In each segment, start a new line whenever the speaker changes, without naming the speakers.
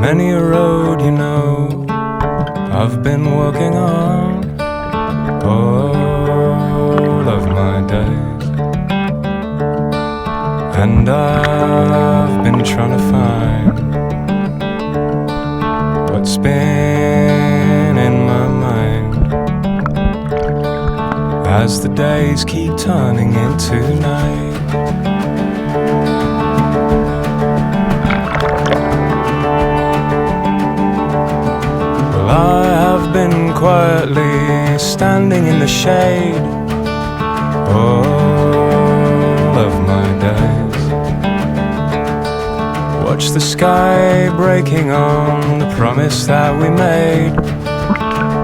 Many a road, you know, I've been walking on all of my days, and I've been trying to find what's been in my mind as the days keep turning into night. I have been quietly standing in the shade all of my days. Watch the sky breaking on the promise that we made.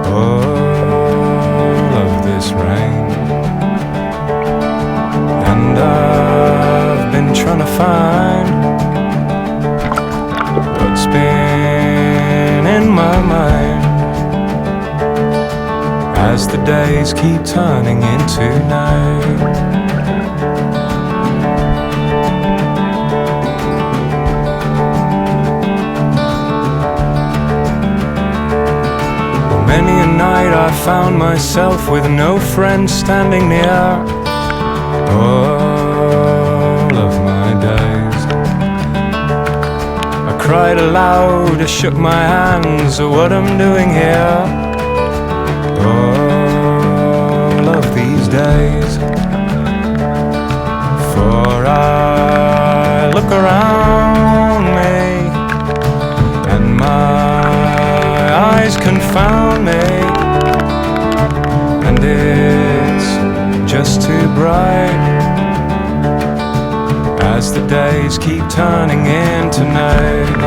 All of this rain, and I've been trying to find what's been in my mind as the days keep turning into night. Many a night I found myself with no friend standing near all of my days. I cried aloud, I shook my hands at what I'm doing here all of these days. For I look around me and my eyes confound me, and it's just too bright as the days keep turning into night.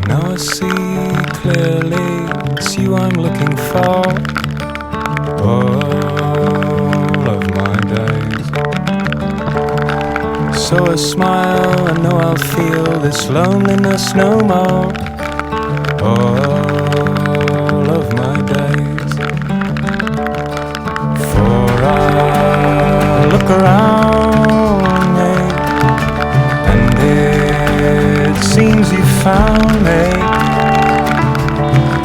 Now I see clearly it's you I'm looking for all of my days. So I smile, I know I'll feel this loneliness no more all of my days. For I look around me and it seems you found me,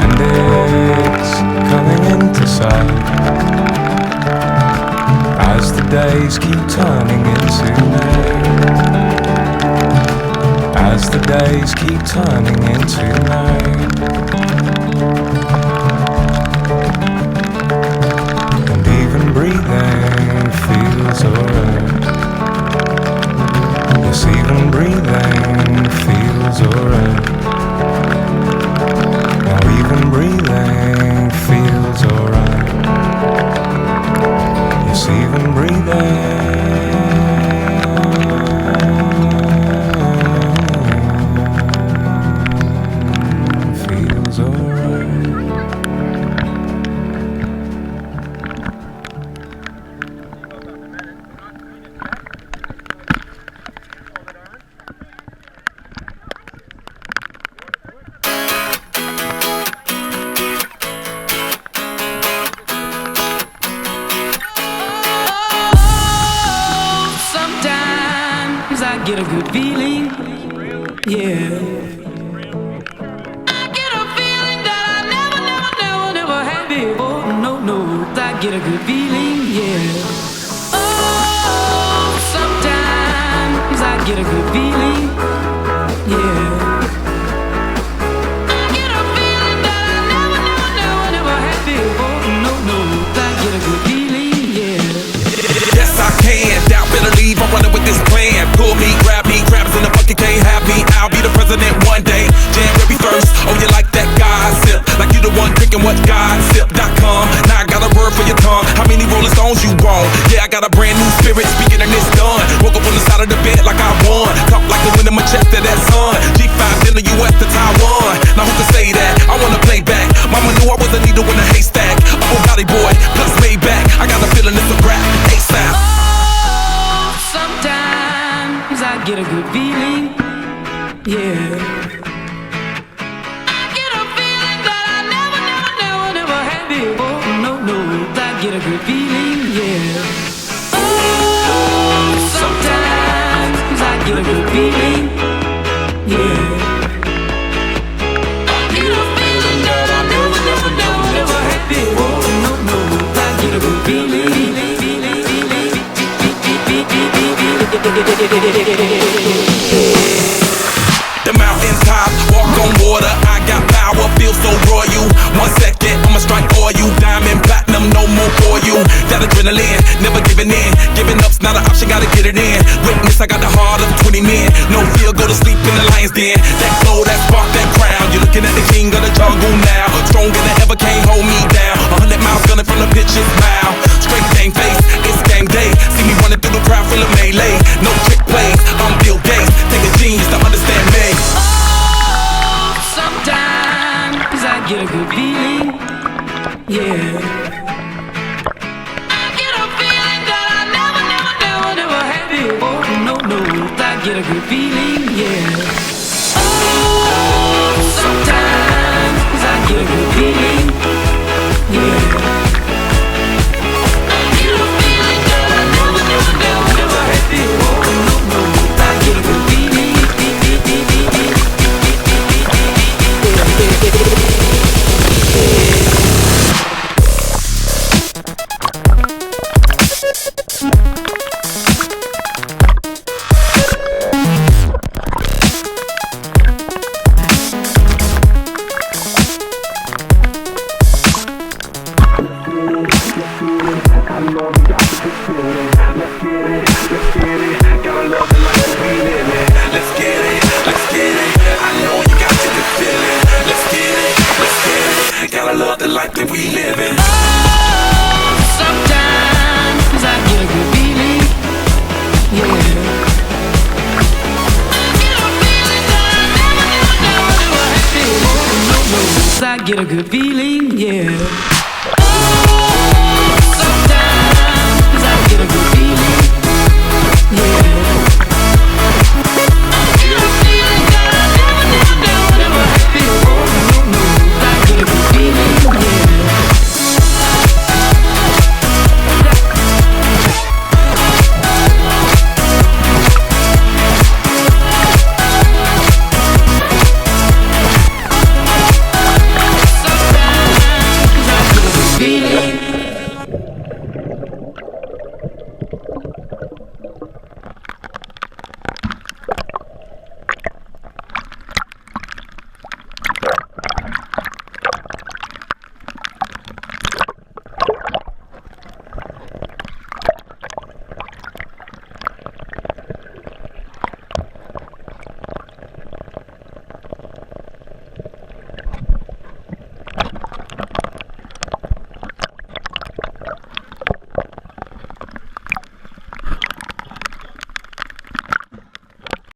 and it's coming into sight as the days keep turning into night, as the days keep turning into night. And even breathing feels alright. Yes, even breathing feels alright. Now even breathing feels alright. Yes, even breathing feels alright.
I get a good feeling, yeah. I get a feeling that I never had before. No, I get a good feeling, yeah. Oh, sometimes I get a good feeling, yeah. I get a feeling that I never had before. No, I get a good feeling, yeah.
Yes, I can. Doubt, better leave. I'm running with this plan. Pull me, grab me, crabs in the bucket can't have me. I'll be the president one day. January 1st. Oh, you like that gossip? Like you the one drinking what gossip.com. Now I got a word for your tongue. How many rollers stones you want. Yeah, I got a brand new spirit, speaking and it's done. Woke up on the side of the bed like I won. Talk like the wind in my chest to that sun. G5 in the US to Taiwan. Now who can say that? I wanna play back. Mama knew I was a needle in a haystack. Oh, body boy, plus Maybach. I got a feeling it's a rap. ASAP.
Oh, sometimes I get a good feeling. Yeah. I get a feeling that I never had before. No, I get a good feeling. Yeah. Oh, sometimes I get a good feeling. Yeah. I get a feeling that I never had before. No, I get a good feeling.
The mountain top, walk on water, I got power, feel so royal. 1 second, I'ma strike oil, diamond, platinum, no more for you. That adrenaline, never giving in. Giving up's not an option, gotta get it in. Witness, I got the heart of 20 men. No fear, go to sleep in the lion's den. That glow, that spark, that crown. You're looking at the king of the jungle now. Stronger than ever, can't hold me down. 100 miles gunning from the pitcher's mile. Straight game face, it's game day. See me running through the crowd full of melee. No trick plays, I'm Bill Gates. Take a genius to understand me.
Oh, sometimes I get a good feeling. Yeah. I get a feeling that I never had before. No, I get a good feeling. Yeah. Oh, sometimes I get a good feeling. Yeah. I get a feeling that I never had before. No, I get a good feeling.
Life that we live in.
Oh, sometimes I get a good feeling. Yeah. I get a feeling that I never had before. No, I get a good feeling. Yeah.